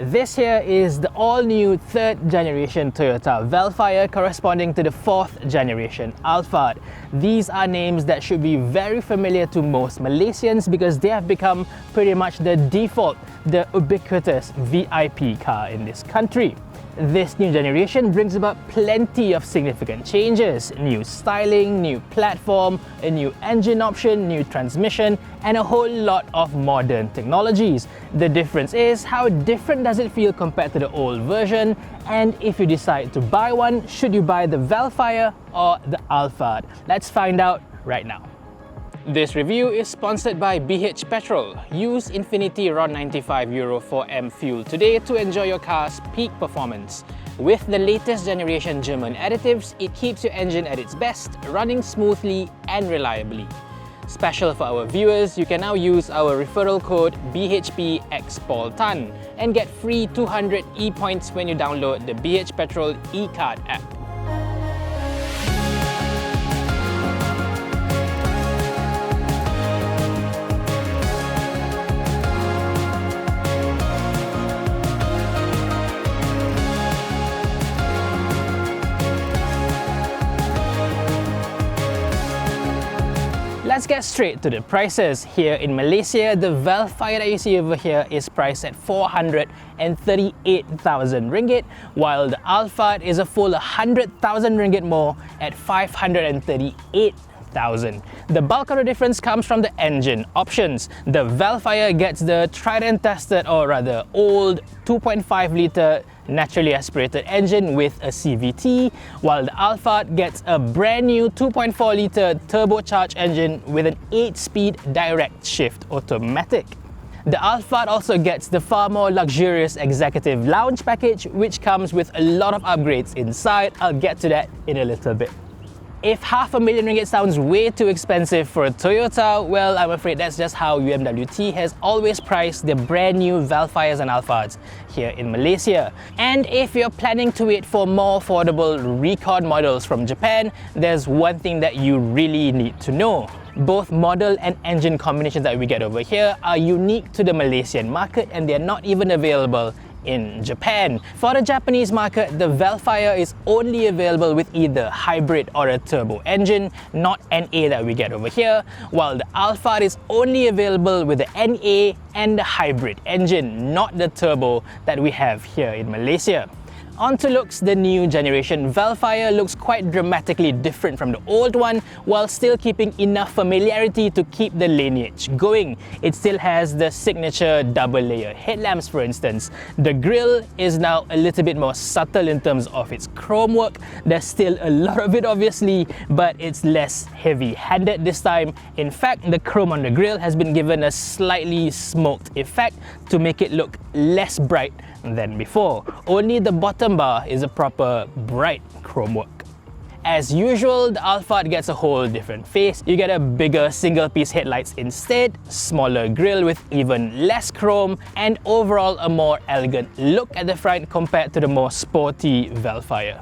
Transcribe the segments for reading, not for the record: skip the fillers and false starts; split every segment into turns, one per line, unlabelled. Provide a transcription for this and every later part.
This here is the all-new 3rd generation Toyota Vellfire corresponding to the 4th generation Alphard. These are names that should be very familiar to most Malaysians because they have become pretty much the default, the ubiquitous VIP car in this country. This new generation brings about plenty of significant changes: new styling, new platform, a new engine option, new transmission, and a whole lot of modern technologies. The difference is, how different does it feel compared to the old version? And if you decide to buy one, should you buy the Vellfire or the Alphard? Let's find out right now. This review is sponsored by BH Petrol. Use Infinity RON 95 Euro 4M fuel today to enjoy your car's peak performance. With the latest generation German additives, it keeps your engine at its best, running smoothly and reliably. Special for our viewers, you can now use our referral code BHPXPaulTan and get free 200 e-points when you download the BH Petrol e-card app. Let's get straight to the prices. Here in Malaysia, the Vellfire that you see over here is priced at 438,000 ringgit, while the Alphard is a full 100,000 ringgit more at 538,000. The bulk of the difference comes from the engine options. The Vellfire gets the tried and tested, or rather old, 2.5 litre naturally aspirated engine with a CVT, while the Alphard gets a brand new 2.4 litre turbocharged engine with an 8-speed direct shift automatic. The Alphard also gets the far more luxurious executive lounge package, which comes with a lot of upgrades inside. I'll get to that in a little bit. If $500,000 ringgit sounds way too expensive for a Toyota, well, I'm afraid that's just how UMWT has always priced the brand new Vellfires and Alphards here in Malaysia. And if you're planning to wait for more affordable recon models from Japan, there's one thing that you really need to know. Both model and engine combinations that we get over here are unique to the Malaysian market, and they're not even available in Japan. For the Japanese market, the Vellfire is only available with either hybrid or a turbo engine, not NA that we get over here, while the Alphard is only available with the NA and the hybrid engine, not the turbo that we have here in Malaysia. On to looks, the new generation Vellfire looks quite dramatically different from the old one, while still keeping enough familiarity to keep the lineage going. It still has the signature double-layer headlamps, for instance. The grille is now a little bit more subtle in terms of its chrome work. There's still a lot of it, obviously, but it's less heavy-handed this time. In fact, the chrome on the grille has been given a slightly smoked effect to make it look less bright than before. Only the bottom bar is a proper bright chrome work. As usual, the Alphard gets a whole different face. You get a bigger single-piece headlights instead, smaller grille with even less chrome, and overall a more elegant look at the front compared to the more sporty Vellfire.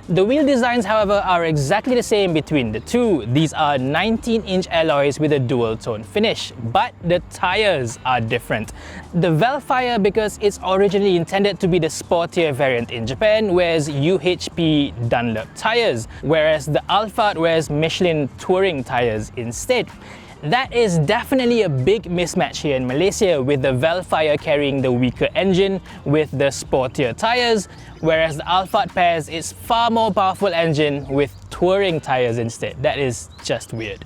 The wheel designs, however, are exactly the same between the two. These are 19-inch alloys with a dual-tone finish, but the tires are different. The Vellfire, because it's originally intended to be the sportier variant in Japan, wears UHP Dunlop tires, whereas the Alphard wears Michelin Touring tires instead. That is definitely a big mismatch here in Malaysia, with the Vellfire carrying the weaker engine with the sportier tires, whereas the Alphard pairs its far more powerful engine with touring tires instead. That is just weird.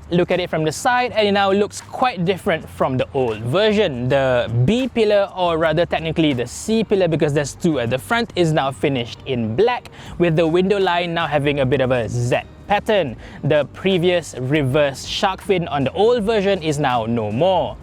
Look at it from the side and it now looks quite different from the old version. The B pillar, or rather technically the C pillar because there's two at the front, is now finished in black, with the window line now having a bit of a Z pattern. The previous reverse shark fin on the old version is now no more.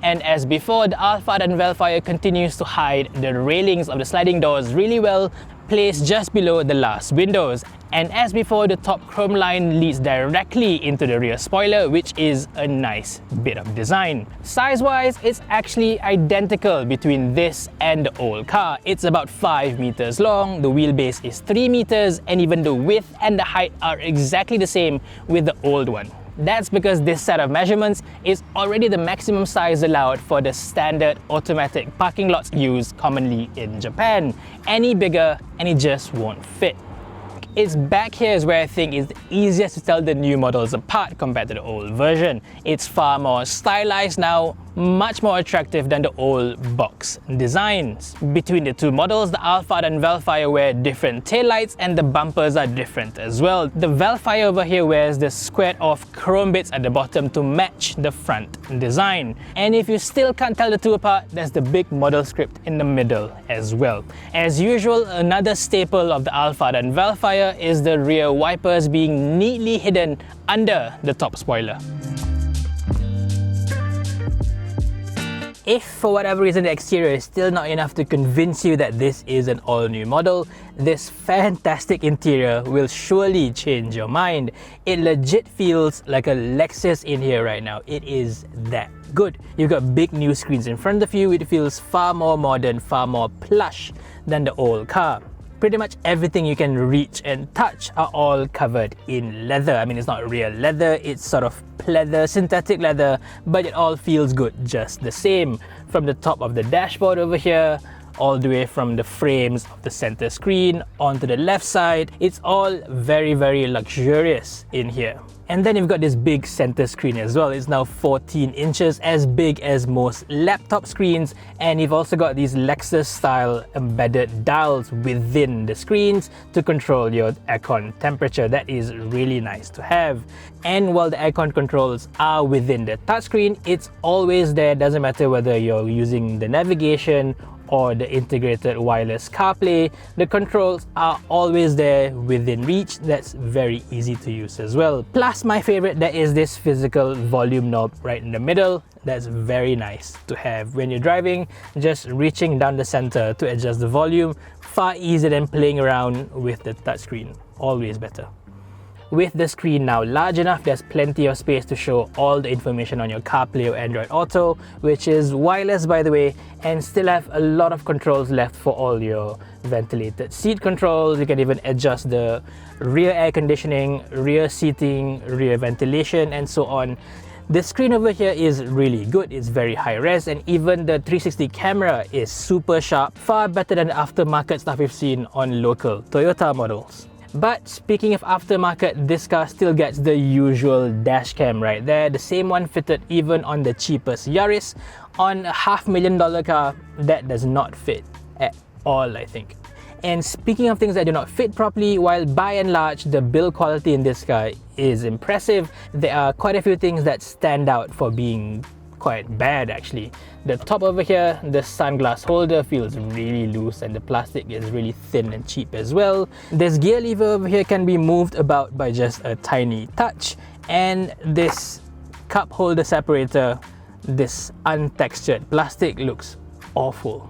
And as before, the Alphard and Vellfire continues to hide the railings of the sliding doors really well, placed just below the last windows. And as before, the top chrome line leads directly into the rear spoiler, which is a nice bit of design. Size-wise, it's actually identical between this and the old car. It's about 5 meters long, the wheelbase is 3 meters, and even the width and the height are exactly the same with the old one. That's because this set of measurements is already the maximum size allowed for the standard automatic parking lots used commonly in Japan. Any bigger and it just won't fit. It's back here is where I think it's easiest to tell the new models apart compared to the old version. It's far more stylized now, much more attractive than the old box designs. Between the two models, the Alphard and Vellfire wear different taillights and the bumpers are different as well. The Vellfire over here wears the squared off chrome bits at the bottom to match the front design. And if you still can't tell the two apart, there's the big model script in the middle as well. As usual, another staple of the Alphard and Vellfire is the rear wipers being neatly hidden under the top spoiler. If for whatever reason the exterior is still not enough to convince you that this is an all-new model, this fantastic interior will surely change your mind. It legit feels like a Lexus in here right now. It is that good. You've got big new screens in front of you. It feels far more modern, far more plush than the old car. Pretty much everything you can reach and touch are all covered in leather. I mean, it's not real leather, it's sort of pleather, synthetic leather, but it all feels good just the same. From the top of the dashboard over here, all the way from the frames of the center screen onto the left side, it's all very, very luxurious in here. And then you've got this big center screen as well. It's now 14 inches, as big as most laptop screens, and you've also got these Lexus style embedded dials within the screens to control your aircon temperature. That is really nice to have. And while the aircon controls are within the touchscreen, it's always there. Doesn't matter whether you're using the navigation or the integrated wireless CarPlay, the controls are always there within reach. That's very easy to use as well. Plus, my favorite, there is this physical volume knob right in the middle. That's very nice to have when you're driving. Just reaching down the center to adjust the volume, far easier than playing around with the touchscreen. Always better. With the screen now large enough, there's plenty of space to show all the information on your CarPlay or Android Auto, which is wireless by the way, and still have a lot of controls left for all your ventilated seat controls. You can even adjust the rear air conditioning, rear seating, rear ventilation, and so on. The screen over here is really good. It's very high res, and even the 360 camera is super sharp, far better than the aftermarket stuff we've seen on local Toyota models. But speaking of aftermarket, this car still gets the usual dash cam right there, the same one fitted even on the cheapest Yaris. On a $500,000 car, that does not fit at all, I think. And speaking of things that do not fit properly, while by and large the build quality in this car is impressive, there are quite a few things that stand out for being quite bad actually. The top over here, the sunglass holder feels really loose and the plastic is really thin and cheap as well. This gear lever over here can be moved about by just a tiny touch, and this cup holder separator, this untextured plastic, looks awful.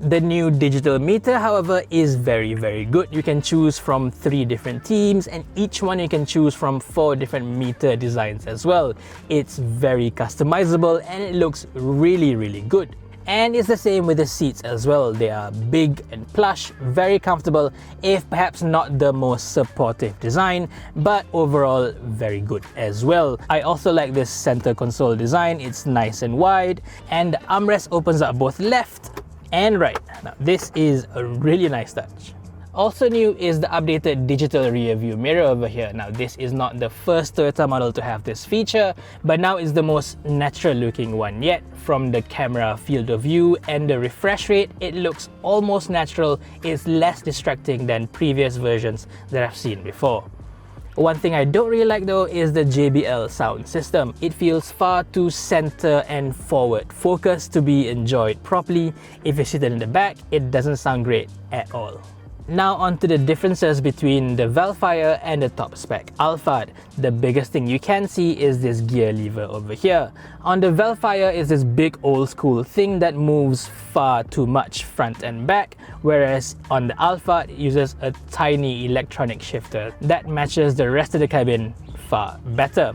The new digital meter, however, is very, very good. You can choose from 3 different themes, and each one you can choose from 4 different meter designs as well. It's very customizable and it looks really, really good. And it's the same with the seats as well. They are big and plush, very comfortable, if perhaps not the most supportive design, but overall very good as well. I also like this center console design. It's nice and wide, and the armrest opens up both left and right. Now this is a really nice touch. Also new is the updated digital rear view mirror over here. Now this is not the first Toyota model to have this feature, but now it's the most natural looking one yet. From the camera field of view and the refresh rate, it looks almost natural. It's less distracting than previous versions that I've seen before. One thing I don't really like though is the JBL sound system. It feels far too center and forward focused to be enjoyed properly. If you sit in the back, it doesn't sound great at all. Now on to the differences between the Vellfire and the top spec Alphard. The biggest thing you can see is this gear lever over here. On the Vellfire is this big old school thing that moves far too much front and back, whereas on the Alphard it uses a tiny electronic shifter that matches the rest of the cabin far better.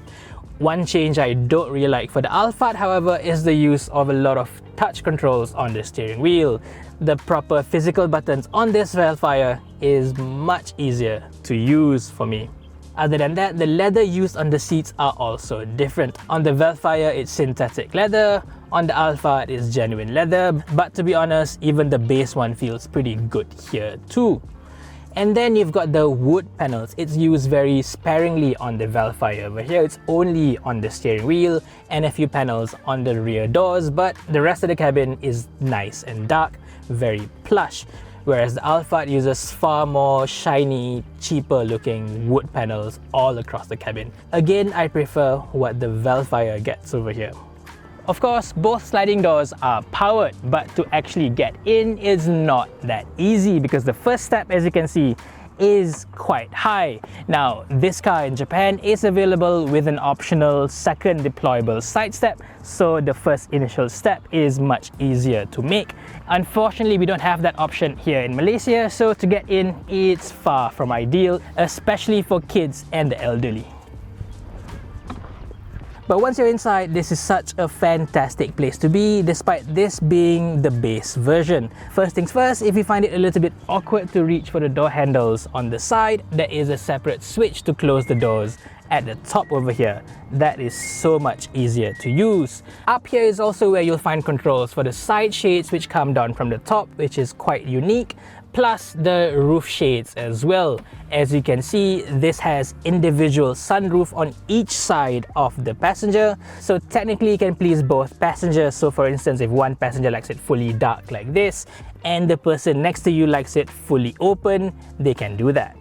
One change I don't really like for the Alphard, however, is the use of a lot of touch controls on the steering wheel. The proper physical buttons on this Vellfire is much easier to use for me. Other than that, the leather used on the seats are also different. On the Vellfire, it's synthetic leather. On the Alphard, it's genuine leather. But to be honest, even the base one feels pretty good here too. And then you've got the wood panels. It's used very sparingly on the Vellfire. Over here, it's only on the steering wheel and a few panels on the rear doors, but the rest of the cabin is nice and dark, very plush. Whereas the Alphard uses far more shiny, cheaper looking wood panels all across the cabin. Again, I prefer what the Vellfire gets over here. Of course, both sliding doors are powered, but to actually get in is not that easy because the first step, as you can see, is quite high. Now, this car in Japan is available with an optional second deployable side step, so the first initial step is much easier to make. Unfortunately, we don't have that option here in Malaysia, so to get in, it's far from ideal, especially for kids and the elderly. But once you're inside, this is such a fantastic place to be, despite this being the base version. First things first, if you find it a little bit awkward to reach for the door handles on the side, there is a separate switch to close the doors at the top over here. That is so much easier to use. Up here is also where you'll find controls for the side shades which come down from the top, which is quite unique, plus the roof shades as well. As you can see, this has individual sunroof on each side of the passenger, so technically it can please both passengers. So for instance, if one passenger likes it fully dark like this and the person next to you likes it fully open, they can do that.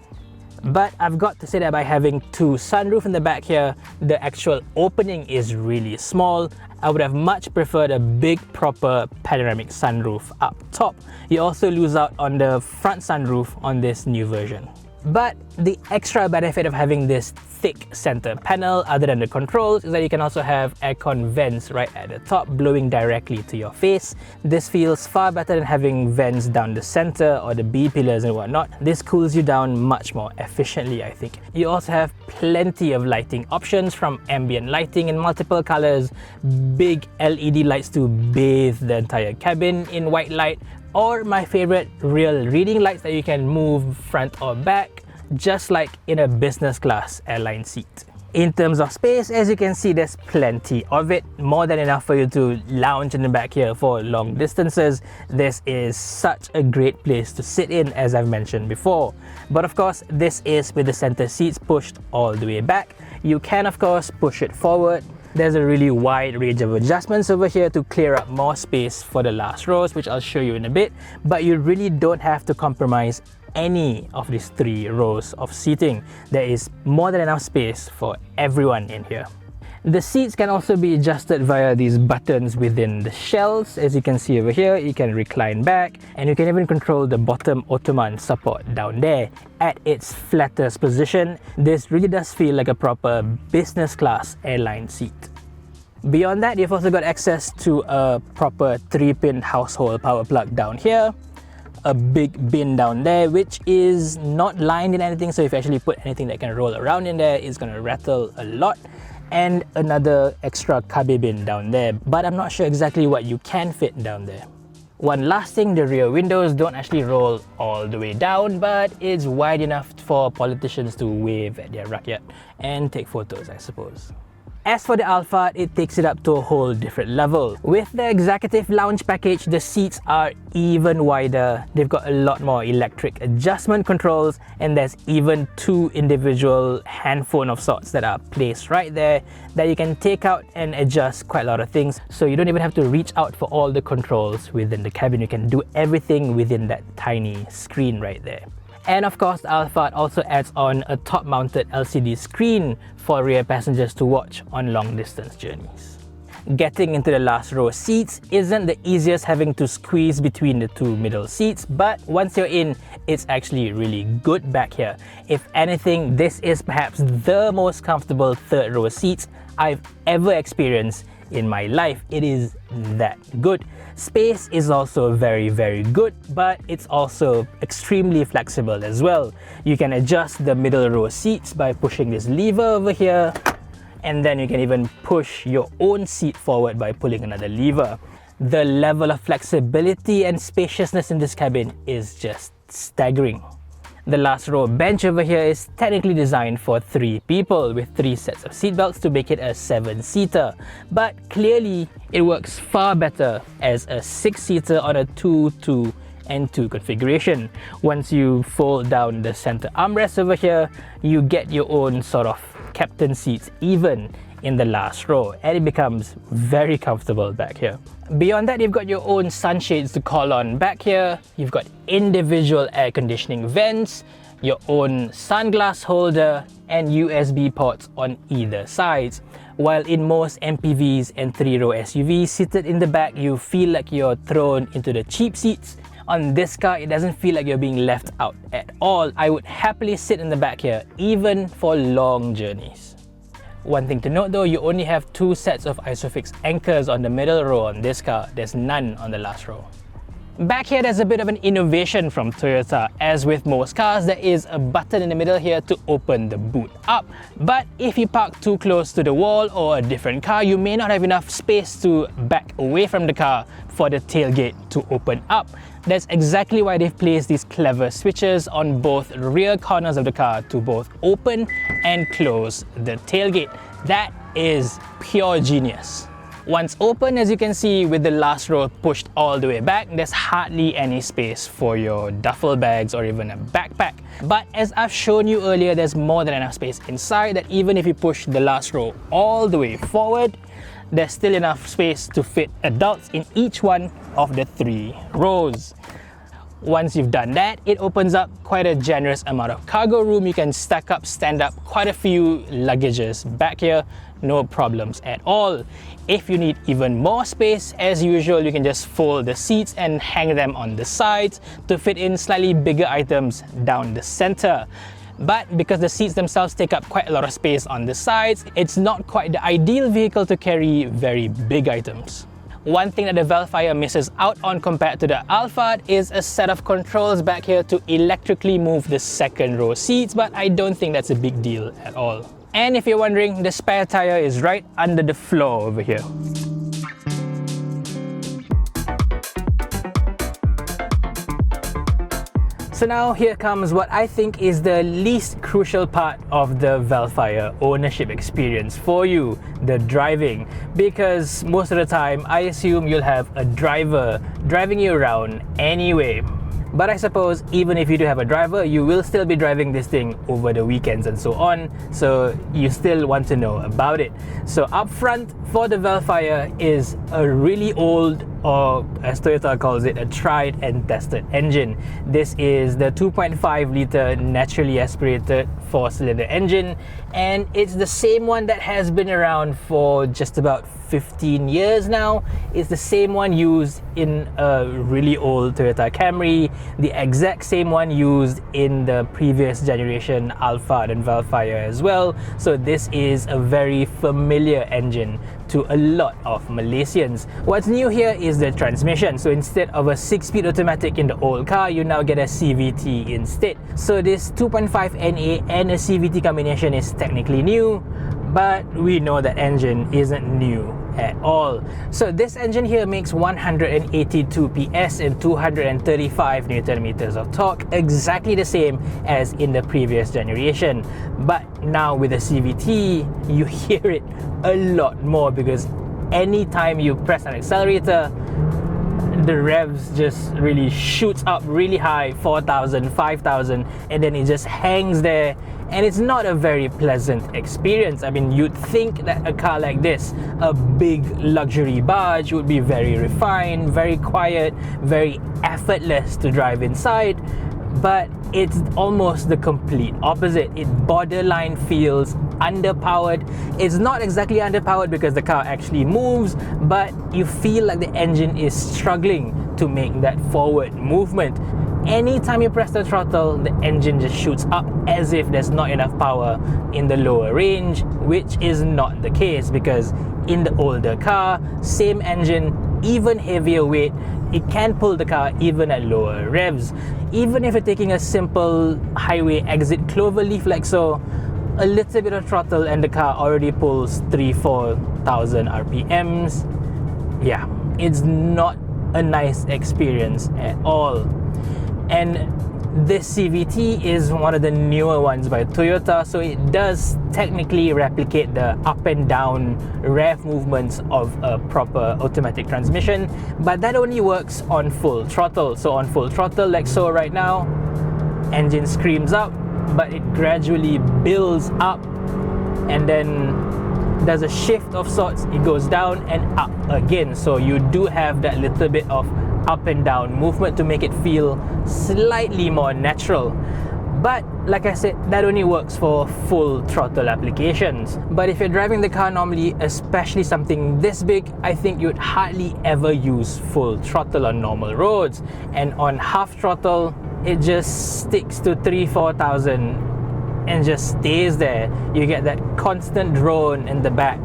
But I've got to say that by having two sunroof in the back here, the actual opening is really small. I would have much preferred a big proper panoramic sunroof up top. You also lose out on the front sunroof on this new version. But the extra benefit of having this thick center panel, other than the controls, is that you can also have aircon vents right at the top blowing directly to your face. This feels far better than having vents down the center or the B-pillars and whatnot. This cools you down much more efficiently, I think. You also have plenty of lighting options, from ambient lighting in multiple colors, big LED lights to bathe the entire cabin in white light, or my favorite, real reading lights that you can move front or back, just like in a business class airline seat. In terms of space, as you can see, there's plenty of it, more than enough for you to lounge in the back here for long distances. This is such a great place to sit in, as I've mentioned before. But of course, this is with the center seats pushed all the way back. You can of course push it forward. There's a really wide range of adjustments over here to clear up more space for the last rows, which I'll show you in a bit, but you really don't have to compromise any of these 3 rows of seating. There is more than enough space for everyone in here. The seats can also be adjusted via these buttons within the shelves. As you can see over here, you can recline back, and you can even control the bottom ottoman support down there at its flattest position. This really does feel like a proper business class airline seat. Beyond that, you've also got access to a proper 3-pin household power plug down here, a big bin down there which is not lined in anything, so if you actually put anything that can roll around in there, it's going to rattle a lot, and another extra cabe bin down there, but I'm not sure exactly what you can fit down there. One last thing, the rear windows don't actually roll all the way down, but it's wide enough for politicians to wave at their rakyat and take photos, I suppose. As for the Alphard, it takes it up to a whole different level. With the executive lounge package, the seats are even wider. They've got a lot more electric adjustment controls, and there's even 2 individual hand phone of sorts that are placed right there that you can take out and adjust quite a lot of things. So you don't even have to reach out for all the controls within the cabin. You can do everything within that tiny screen right there. And of course, the Alphard also adds on a top-mounted LCD screen for rear passengers to watch on long-distance journeys. Getting into the last row seats isn't the easiest, having to squeeze between the 2 middle seats, but once you're in, it's actually really good back here. If anything, this is perhaps the most comfortable 3rd row seats I've ever experienced in my life. It is that good. Space is also very, very good, but it's also extremely flexible as well. You can adjust the middle row seats by pushing this lever over here, and then you can even push your own seat forward by pulling another lever. The level of flexibility and spaciousness in this cabin is just staggering. The last row bench over here is technically designed for 3 people with 3 sets of seatbelts to make it a 7-seater. But clearly, it works far better as a 6-seater on a 2-2 and 2 configuration. Once you fold down the center armrest over here, you get your own sort of captain seats even in the last row, and it becomes very comfortable back here. Beyond that, you've got your own sunshades to call on back here. You've got individual air conditioning vents, your own sunglass holder, and USB ports on either sides. While in most MPVs and 3-row SUVs, seated in the back, you feel like you're thrown into the cheap seats. On this car, it doesn't feel like you're being left out at all. I would happily sit in the back here, even for long journeys. One thing to note though, you only have 2 sets of ISOFIX anchors on the middle row on this car. There's none on the last row. Back here, there's a bit of an innovation from Toyota. As with most cars, there is a button in the middle here to open the boot up. But if you park too close to the wall or a different car, you may not have enough space to back away from the car for the tailgate to open up. That's exactly why they've placed these clever switches on both rear corners of the car to both open and close the tailgate. That is pure genius. Once open, as you can see, with the last row pushed all the way back, there's hardly any space for your duffel bags or even a backpack. But as I've shown you earlier, there's more than enough space inside that even if you push the last row all the way forward, there's still enough space to fit adults in each one of the 3 rows. Once you've done that, it opens up quite a generous amount of cargo room. You can stack up, stand up quite a few luggages back here, no problems at all. If you need even more space, as usual, you can just fold the seats and hang them on the sides to fit in slightly bigger items down the center. But because the seats themselves take up quite a lot of space on the sides, it's not quite the ideal vehicle to carry very big items. One thing that the Vellfire misses out on compared to the Alphard is a set of controls back here to electrically move the second row seats, but I don't think that's a big deal at all. And if you're wondering, the spare tire is right under the floor over here. So now here comes what I think is the least crucial part of the Vellfire ownership experience for you, the driving. Because most of the time, I assume you'll have a driver driving you around anyway. But I suppose even if you do have a driver, you will still be driving this thing over the weekends and so on, so you still want to know about it. So up front for the Vellfire is a really old, or as Toyota calls it, a tried and tested engine. This is the 2.5 litre naturally aspirated 4-cylinder engine, and it's the same one that has been around for just about 15 years now. It's the same one used in a really old Toyota Camry, the exact same one used in the previous generation Alphard and Vellfire as well. So this is a very familiar engine to a lot of Malaysians. What's new here is the transmission. So instead of a 6-speed automatic in the old car, you now get a CVT instead. So this 2.5 NA and a CVT combination is technically new, but we know that engine isn't new at all. So this engine here makes 182 PS and 235 Newton meters of torque, exactly the same as in the previous generation. But now with the CVT, you hear it a lot more, because anytime you press an accelerator, the revs just really shoots up really high, 4,000, 5,000, and then it just hangs there, and it's not a very pleasant experience. I mean, you'd think that a car like this, a big luxury barge, would be very refined, very quiet, very effortless to drive inside, but it's almost the complete opposite. It borderline feels underpowered. It's not exactly underpowered because the car actually moves, but you feel like the engine is struggling to make that forward movement. Anytime you press the throttle, the engine just shoots up as if there's not enough power in the lower range, which is not the case, because in the older car, same engine, even heavier weight, it can pull the car even at lower revs. Even if you're taking a simple highway exit cloverleaf like so, a little bit of throttle and the car already pulls 3,000-4,000 RPMs. Yeah, it's not a nice experience at all. And This CVT is one of the newer ones by Toyota, so it does technically replicate the up and down rev movements of a proper automatic transmission, but that only works on full throttle. So on full throttle, like so right now, engine screams up, but it gradually builds up and then there's a shift of sorts. It goes down and up again, so you do have that little bit of up and down movement to make it feel slightly more natural. But like I said, that only works for full throttle applications. But if you're driving the car normally, especially something this big, I think you'd hardly ever use full throttle on normal roads. And on half throttle, it just sticks to 3,000-4,000 and just stays there. You get that constant drone in the back,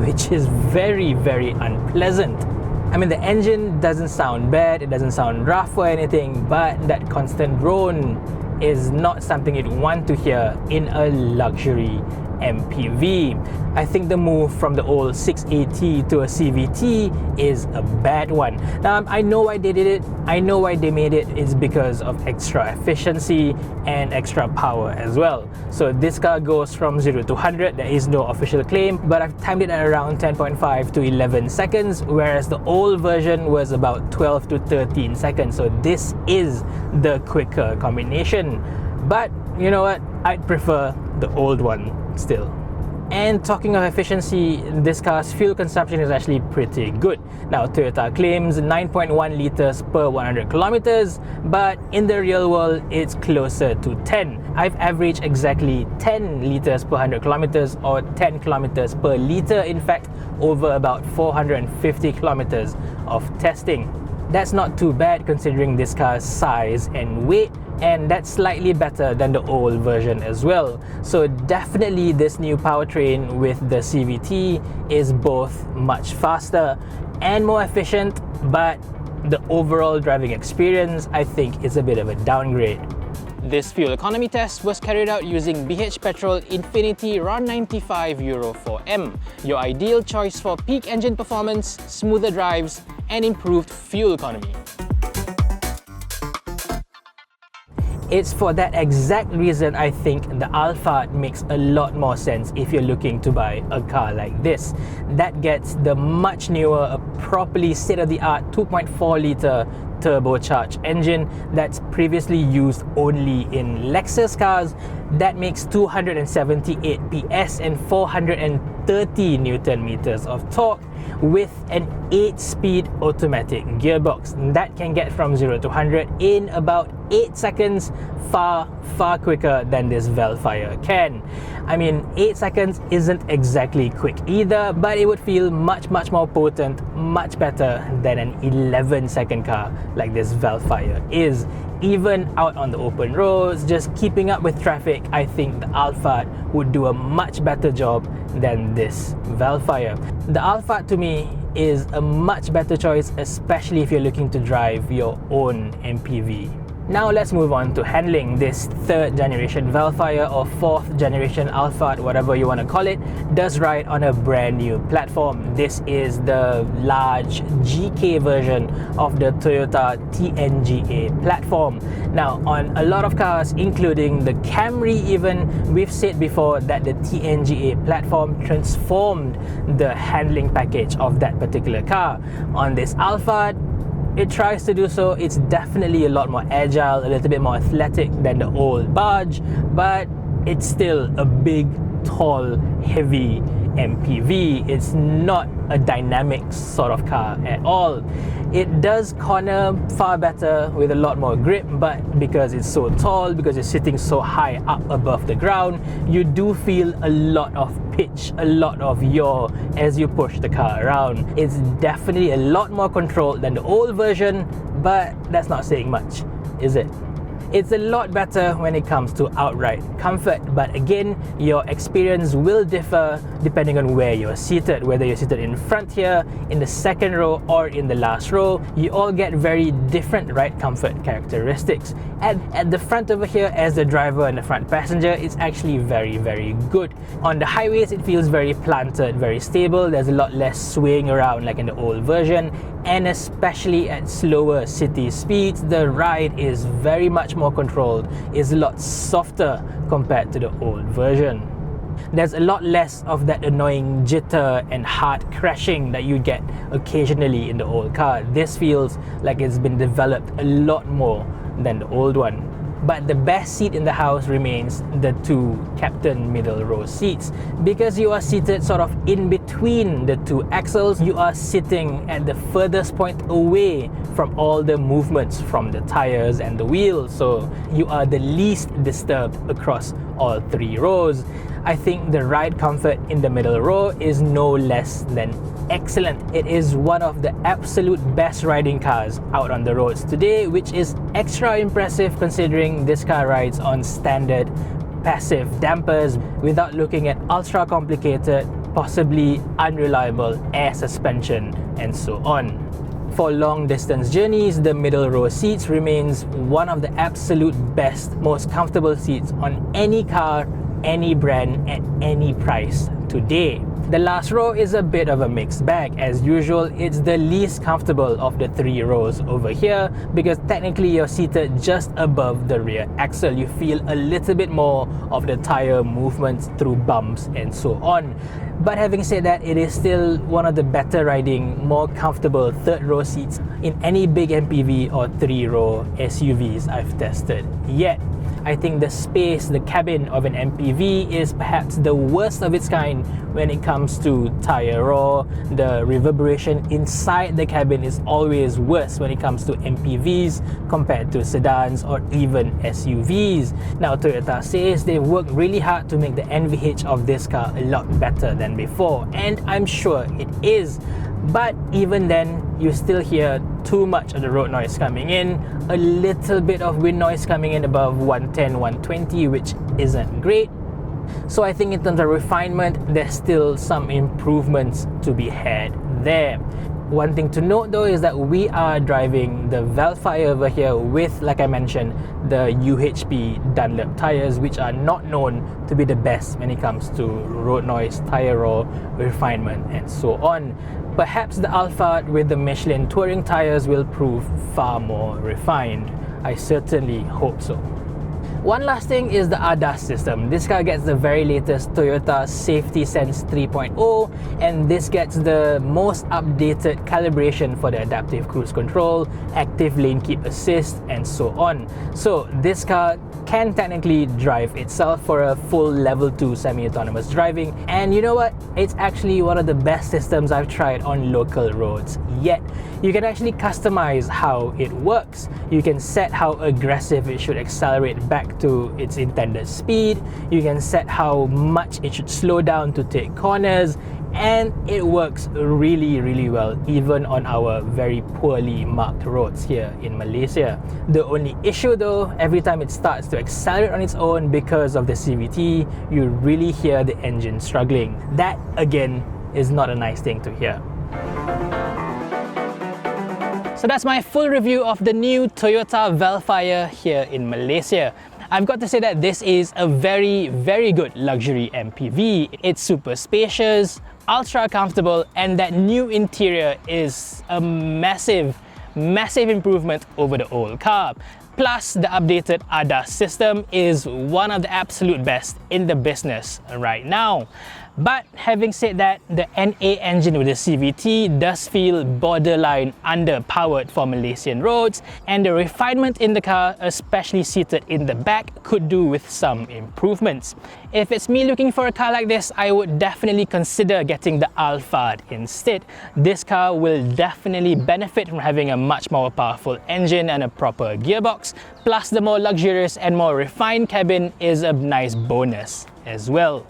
which is very, very unpleasant. I mean, the engine doesn't sound bad, it doesn't sound rough or anything, but that constant drone is not something you'd want to hear in a luxury MPV. I think the move from the old 6AT to a CVT is a bad one. Now, I know why they did it, I know why they made it. It's because of extra efficiency and extra power as well. So this car goes from 0 to 100, there is no official claim, but I've timed it at around 10.5 to 11 seconds, whereas the old version was about 12 to 13 seconds. So this is the quicker combination. But you know what? I'd prefer the old one still. And talking of efficiency, this car's fuel consumption is actually pretty good. Now, Toyota claims 9.1 liters per 100 kilometers, but in the real world, it's closer to 10. I've averaged exactly 10 liters per 100 kilometers, or 10 kilometers per liter, in fact, over about 450 kilometers of testing. That's not too bad considering this car's size and weight, and that's slightly better than the old version as well. So definitely this new powertrain with the CVT is both much faster and more efficient, but the overall driving experience, I think, is a bit of a downgrade. This fuel economy test was carried out using BH Petrol Infinity RON95 Euro 4M, your ideal choice for peak engine performance, smoother drives, and improved fuel economy. It's for that exact reason I think the Alphard makes a lot more sense if you're looking to buy a car like this. That gets the much newer, properly state-of-the-art 2.4 litre turbocharged engine that's previously used only in Lexus cars. That makes 278 PS and 430 Newton meters of torque with an 8-speed automatic gearbox. That can get from 0 to 100 in about 8 seconds, far quicker than this Vellfire can. I mean, 8 seconds isn't exactly quick either, but it would feel much more potent, much better than an 11-second car like this Vellfire is. Even out on the open roads, just keeping up with traffic, I think the Alphard would do a much better job than this Vellfire. The Alphard to me is a much better choice, especially if you're looking to drive your own MPV. Now let's move on to handling. This 3rd generation Vellfire or 4th generation Alphard, whatever you want to call it, does ride on a brand new platform. This is the large GK version of the Toyota TNGA platform. Now, on a lot of cars, including the Camry even, we've said before that the TNGA platform transformed the handling package of that particular car. On this Alphard, it tries to do so. It's definitely a lot more agile, a little bit more athletic than the old barge, but it's still a big, tall, heavy MPV. It's not a dynamic sort of car at all. It does corner far better with a lot more grip, but because it's so tall, because it's sitting so high up above the ground, you do feel a lot of pitch, a lot of yaw as you push the car around. It's definitely a lot more controlled than the old version, but that's not saying much, is it? It's a lot better when it comes to outright comfort, but again, your experience will differ depending on where you're seated, whether you're seated in front here, in the second row, or in the last row. You all get very different ride comfort characteristics. And at the front over here, as the driver and the front passenger, it's actually very good. On the highways, it feels very planted, very stable. There's a lot less swaying around like in the old version, and especially at slower city speeds, the ride is very much more controlled, is a lot softer compared to the old version. There's a lot less of that annoying jitter and hard crashing that you get occasionally in the old car. This feels like it's been developed a lot more than the old one. But the best seat in the house remains the two captain middle row seats, because you are seated sort of in between the two axles. You are sitting at the furthest point away from all the movements from the tires and the wheels, so you are the least disturbed across all three rows. I think the ride comfort in the middle row is no less than excellent. It is one of the absolute best riding cars out on the roads today, which is extra impressive considering this car rides on standard passive dampers without looking at ultra complicated, possibly unreliable air suspension and so on. For long distance journeys, the middle row seats remains one of the absolute best, most comfortable seats on any car, any brand, at any price today. The last row is a bit of a mixed bag. As usual, it's the least comfortable of the three rows over here, because technically you're seated just above the rear axle. You feel a little bit more of the tire movements through bumps and so on. But having said that, it is still one of the better riding, more comfortable third row seats in any big MPV or three row SUVs I've tested yet. I think the space, the cabin of an MPV is perhaps the worst of its kind when it comes to tire roar. The reverberation inside the cabin is always worse when it comes to MPVs compared to sedans or even SUVs. Now, Toyota says they've worked really hard to make the NVH of this car a lot better than before, and I'm sure it is. But even then, you still hear too much of the road noise coming in, a little bit of wind noise coming in above 110, 120, which isn't great. So I think in terms of refinement, there's still some improvements to be had there. One thing to note though is that we are driving the Vellfire over here with, like I mentioned, the UHP Dunlop tires, which are not known to be the best when it comes to road noise, tire roar, refinement and so on. Perhaps the Alphard with the Michelin touring tires will prove far more refined. I certainly hope so. One last thing is the ADAS system. This car gets the very latest Toyota Safety Sense 3.0, and this gets the most updated calibration for the adaptive cruise control, active lane keep assist and so on. So this car can technically drive itself for a full level 2 semi-autonomous driving, and you know what? It's actually one of the best systems I've tried on local roads yet. You can actually customize how it works. You can set how aggressive it should accelerate back to its intended speed. You can set how much it should slow down to take corners, and it works really well even on our very poorly marked roads here in Malaysia. The only issue though, every time it starts to accelerate on its own because of the CVT, you really hear the engine struggling. That again is not a nice thing to hear. So that's my full review of the new Toyota Vellfire here in Malaysia. I've got to say that this is a very good luxury MPV. It's super spacious, ultra comfortable, and that new interior is a massive improvement over the old car. Plus, the updated ADAS system is one of the absolute best in the business right now. But having said that, the NA engine with the CVT does feel borderline underpowered for Malaysian roads, and the refinement in the car, especially seated in the back, could do with some improvements. If it's me looking for a car like this, I would definitely consider getting the Alphard instead. This car will definitely benefit from having a much more powerful engine and a proper gearbox, plus the more luxurious and more refined cabin is a nice bonus as well.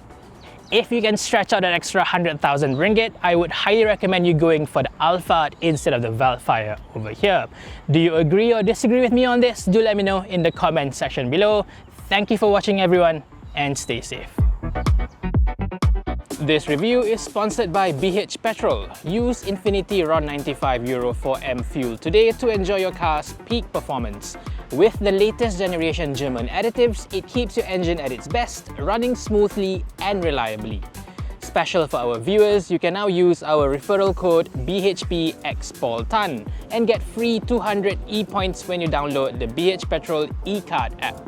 If you can stretch out that extra 100,000 ringgit, I would highly recommend you going for the Alphard instead of the Vellfire over here. Do you agree or disagree with me on this? Do let me know in the comment section below. Thank you for watching everyone, and stay safe. This review is sponsored by BH Petrol. Use Infinity RON 95 Euro 4M fuel today to enjoy your car's peak performance. With the latest generation German additives, it keeps your engine at its best, running smoothly and reliably. Special for our viewers, you can now use our referral code BHPXPaulTan and get free 200 e-points when you download the BH Petrol e-card app.